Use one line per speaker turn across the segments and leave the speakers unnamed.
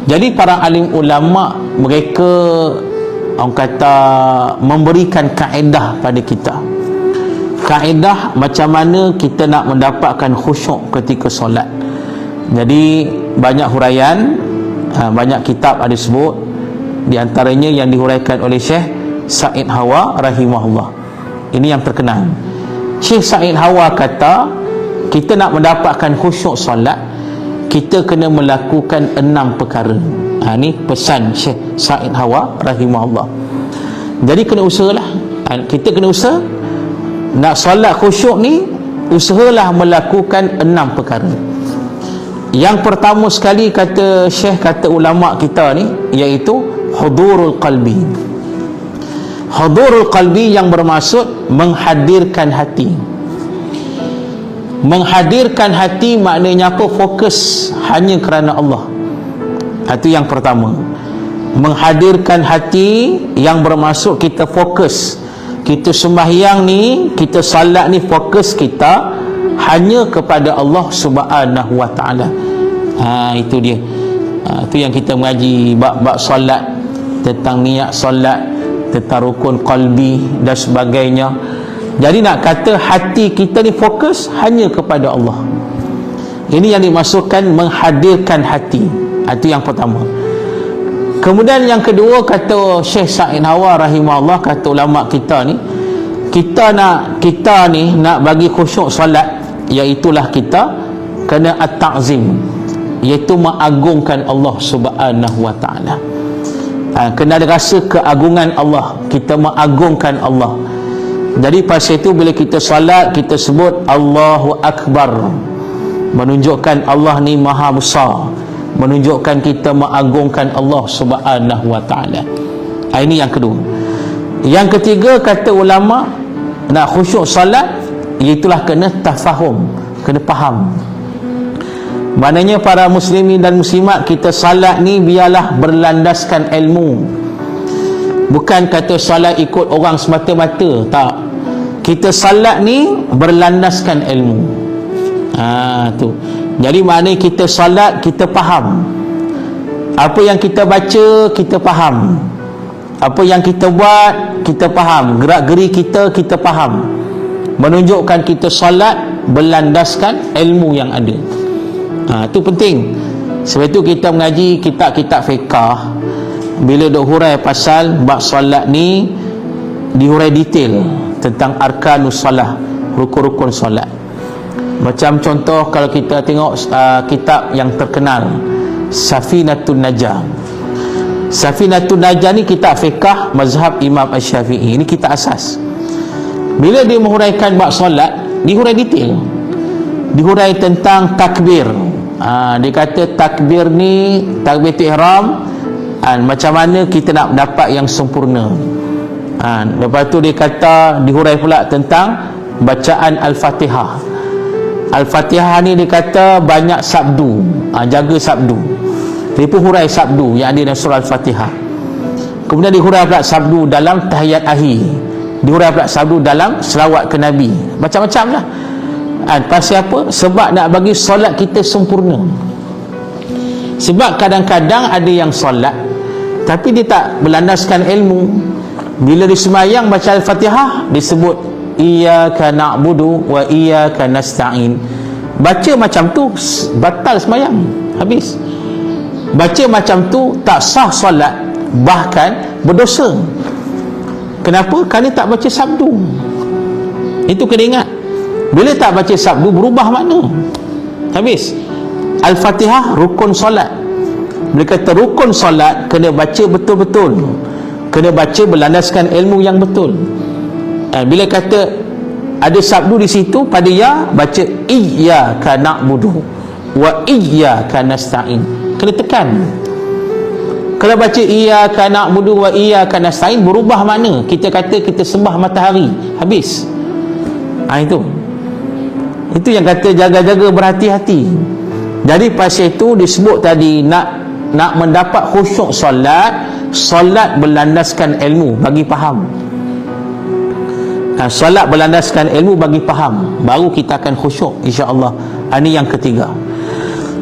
Jadi para alim ulama mereka orang kata memberikan kaedah pada kita. Kaedah macam mana kita nak mendapatkan khusyuk ketika solat. Jadi banyak huraian, banyak kitab ada sebut, di antaranya yang dihuraikan oleh Syekh Said Hawa rahimahullah. Ini yang terkenal. Syekh Said Hawa kata, kita nak mendapatkan khusyuk solat, kita kena melakukan 6 perkara. Ini pesan Syekh Said Hawa rahimahullah. Jadi kena usahalah. Kita kena usaha nak solat khusyuk ni, usahalah melakukan 6 perkara. Yang pertama sekali kata Syekh, kata ulama kita ni, iaitu hudurul qalbi. Hudurul qalbi yang bermaksud menghadirkan hati. Menghadirkan hati maknanya apa? Fokus hanya kerana Allah. Itu yang pertama. Menghadirkan hati yang bermaksud kita fokus. Kita sembahyang ni, kita salat ni, fokus kita hanya kepada Allah Subhanahu wa taala. Itu dia. Itu yang kita mengaji bab solat, tentang niat solat, tentang rukun qalbi dan sebagainya. Jadi nak kata hati kita ni fokus hanya kepada Allah. Ini yang dimaksudkan menghadirkan hati. Itu yang pertama. Kemudian yang kedua, kata Syekh Said Hawa rahimahullah, kata ulama kita ni, kita ni nak bagi khusyuk solat, iaitulah kita kena at-ta'zim, iaitu mengagungkan Allah Subhanahu wa taala. Kena ada rasa keagungan Allah, kita mengagungkan Allah. Jadi pasal itu bila kita solat, kita sebut Allahu Akbar, menunjukkan Allah ni maha besar, menunjukkan kita mengagungkan Allah Subhanahu wa taala. Ini yang kedua. Yang ketiga, kata ulama, nak khusyuk solat, iaitulah kena tafahum, kena faham. Maknanya para muslimin dan muslimat, kita salat ni biarlah berlandaskan ilmu. Bukan kata salat ikut orang semata-mata, tak. Kita salat ni berlandaskan ilmu. Tu. Jadi maknanya kita salat, kita faham. Apa yang kita baca, kita faham. Apa yang kita buat, kita faham. Gerak-geri kita faham. Menunjukkan kita salat berlandaskan ilmu yang ada. Itu penting. Sebab itu kita mengaji kitab-kitab fiqah, bila duk hurai pasal bab solat ni, dihurai detail tentang arkanus solat, rukun-rukun solat. Macam contoh, kalau kita tengok kitab yang terkenal Safinatun Najah. Safinatun Najah ni kitab fiqah mazhab Imam Asy-Syafi'i. Ini kitab asas. Bila dia menghuraikan bab solat, dihurai detail. Dihurai tentang takbir. Dia kata takbir ni, takbiratul ihram, macam mana kita nak dapat yang sempurna. Lepas tu dia kata, dihurai pula tentang bacaan Al-Fatihah. Al-Fatihah ni dia kata banyak sabdu, jaga sabdu. Dia pun hurai sabdu yang ada dalam surah Al-Fatihah. Kemudian dihurai pula sabdu dalam tahiyat akhir, dihurai pula sabdu dalam selawat ke Nabi. Macam-macam lah. Pasal apa? Sebab nak bagi solat kita sempurna. Sebab kadang-kadang ada yang solat tapi dia tak berlandaskan ilmu. Bila dia sembahyang baca Al-Fatihah, disebut iyyaka na'budu wa iyyaka nasta'in. Baca macam tu batal sembahyang, habis. Baca macam tu tak sah solat, bahkan berdosa. Kenapa? Kerana tak baca sabdu. Itu kena ingat. Bila tak baca sabdu, berubah makna, habis. Al-Fatihah rukun solat. Bila kata rukun solat, kena baca betul-betul, kena baca berlandaskan ilmu yang betul. Bila kata ada sabdu di situ, pada ya, baca iyyaka na'budu wa iyyaka nasta'in, kena tekan. Kalau baca iyyaka na'budu wa iyyaka nasta'in, berubah makna. Kita kata kita sembah matahari, habis. Itu yang kata jaga-jaga, berhati-hati. Jadi pasal itu disebut tadi, nak mendapat khusyuk solat berlandaskan ilmu, bagi faham. Solat berlandaskan ilmu, bagi faham, baru kita akan khusyuk, insya-Allah. Ini yang ketiga.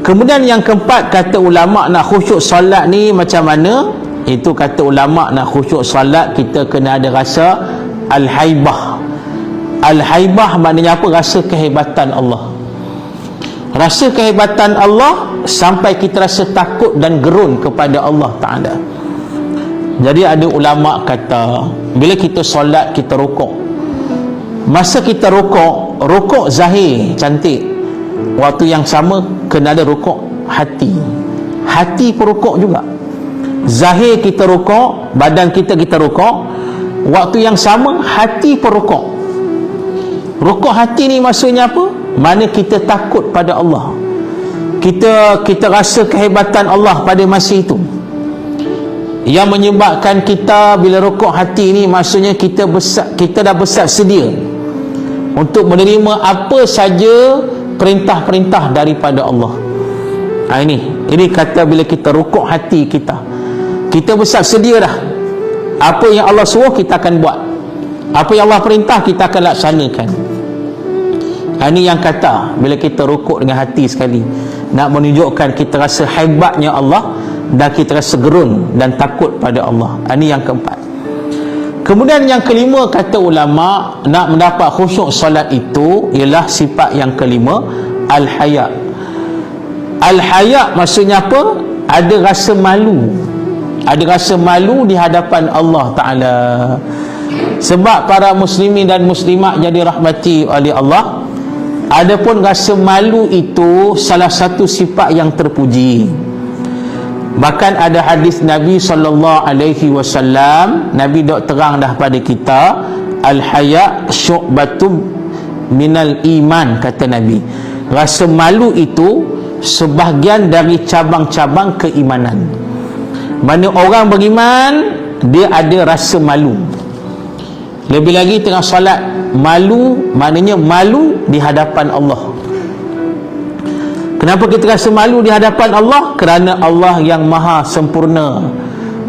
Kemudian yang keempat, kata ulama nak khusyuk solat ni macam mana? Itu kata ulama nak khusyuk solat kita kena ada rasa al-haibah. Al-haibah maknanya apa? Rasa kehebatan Allah. Rasa kehebatan Allah sampai kita rasa takut dan gerun kepada Allah Ta'ala. Jadi ada ulama kata, bila kita solat, kita rukuk, masa kita rukuk zahir cantik, waktu yang sama kena ada rukuk hati pun rukuk juga. Zahir kita rukuk, badan kita rukuk, waktu yang sama hati pun rukuk. Rukuk hati ni maksudnya apa? Mana kita takut pada Allah, kita rasa kehebatan Allah pada masa itu. Yang menyebabkan kita bila rukuk hati ni maksudnya kita dah besar sedia untuk menerima apa saja perintah-perintah daripada Allah. Ini kata bila kita rukuk hati kita besar sedia dah. Apa yang Allah suruh kita akan buat, apa yang Allah perintah kita akan laksanakan. Ini yang kata bila kita rukuk dengan hati sekali, nak menunjukkan kita rasa hebatnya Allah dan kita rasa gerun dan takut pada Allah. Ini yang keempat. Kemudian yang kelima, kata ulama, nak mendapat khusyuk solat itu ialah sifat yang kelima, al-haya. Al-haya maksudnya apa? Ada rasa malu. Ada rasa malu di hadapan Allah Ta'ala. Sebab para muslimin dan muslimat yang dirahmati oleh Allah, adapun rasa malu itu salah satu sifat yang terpuji. Bahkan ada hadis Nabi SAW, Nabi dok terang dah pada kita, al-haya syu'batum minal iman, kata Nabi. Rasa malu itu sebahagian dari cabang-cabang keimanan. Mana orang beriman, dia ada rasa malu. Lebih lagi tengah solat, malu maknanya malu di hadapan Allah. Kenapa kita rasa malu di hadapan Allah? Kerana Allah yang maha sempurna.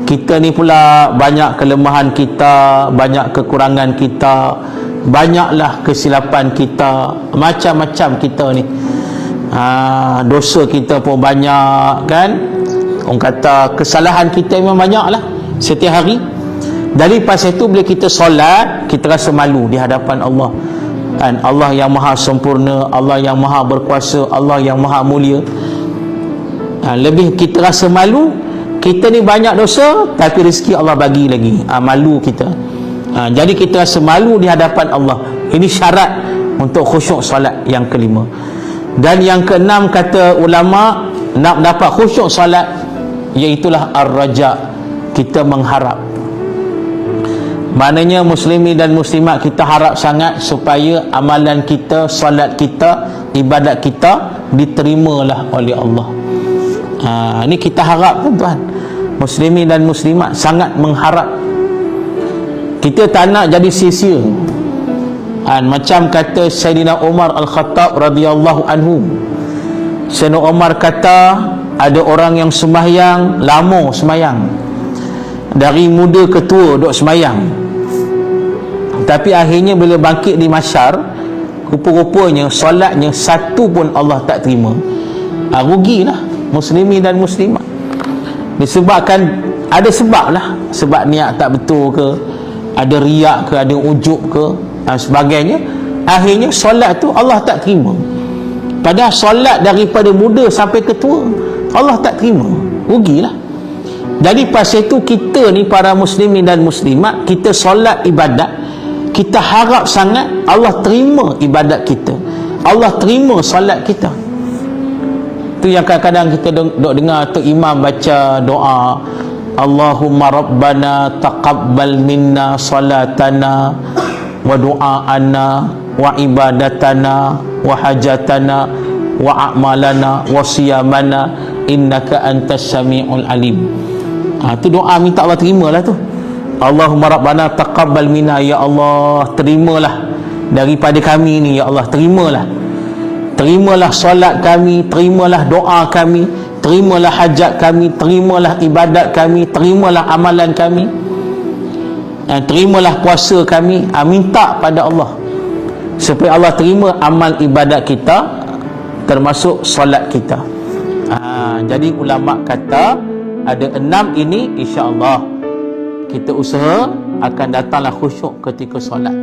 Kita ni pula banyak kelemahan kita, banyak kekurangan kita, banyaklah kesilapan kita, macam-macam kita ni. Dosa kita pun banyak kan. Orang kata kesalahan kita memang banyak lah setiap hari. Dari pasal itu bila kita solat, kita rasa malu di hadapan Allah. Dan Allah yang maha sempurna, Allah yang maha berkuasa, Allah yang maha mulia. Lebih kita rasa malu, kita ni banyak dosa tapi rezeki Allah bagi lagi. Malu kita. Jadi kita rasa malu di hadapan Allah. Ini syarat untuk khusyuk solat yang kelima. Dan yang keenam, kata ulama, nak mendapat khusyuk solat iaitulah ar-raja. Kita mengharap. Maknanya muslimin dan muslimat, kita harap sangat supaya amalan kita, solat kita, ibadat kita diterimalah oleh Allah. Ini kita harap, tuan-tuan. Muslimin dan muslimat sangat mengharap. Kita tak nak jadi sia-sia. Macam kata Sayyidina Umar Al-Khattab radhiyallahu anhu. Sayyidina Umar kata, ada orang yang sembahyang lama sembahyang, dari muda ke tua duk sembahyang, tapi akhirnya bila bangkit di mahsyar, rupa-rupanya solatnya satu pun Allah tak terima. Rugilah muslimin dan muslimat. Disebabkan ada sebab lah, sebab niat tak betul ke, ada riak ke, ada ujub ke dan sebagainya. Akhirnya solat tu Allah tak terima. Padahal solat daripada muda sampai ke tua Allah tak terima. Rugilah. Jadi pasal itu kita ni para muslimin dan muslimat, kita solat ibadat, kita harap sangat Allah terima ibadat kita, Allah terima solat kita. Itu yang kadang-kadang kita duk dengar tu imam baca doa, Allahumma rabbana taqabbal minna salatana wa du'aana wa ibadatana wa hajatana wa a'malana wa siyamana innaka antas sami'ul alim. Itu doa minta Allah terimalah tu. Allahumma rabbana taqabbal minna, ya Allah terimalah daripada kami ni, ya Allah terimalah. Terimalah solat kami, terimalah doa kami, terimalah hajat kami, terimalah ibadat kami, terimalah amalan kami, dan terimalah puasa kami. Minta pada Allah supaya Allah terima amal ibadat kita, termasuk solat kita. Jadi ulama kata ada 6 ini, insya-Allah kita usaha akan datanglah khusyuk ketika solat.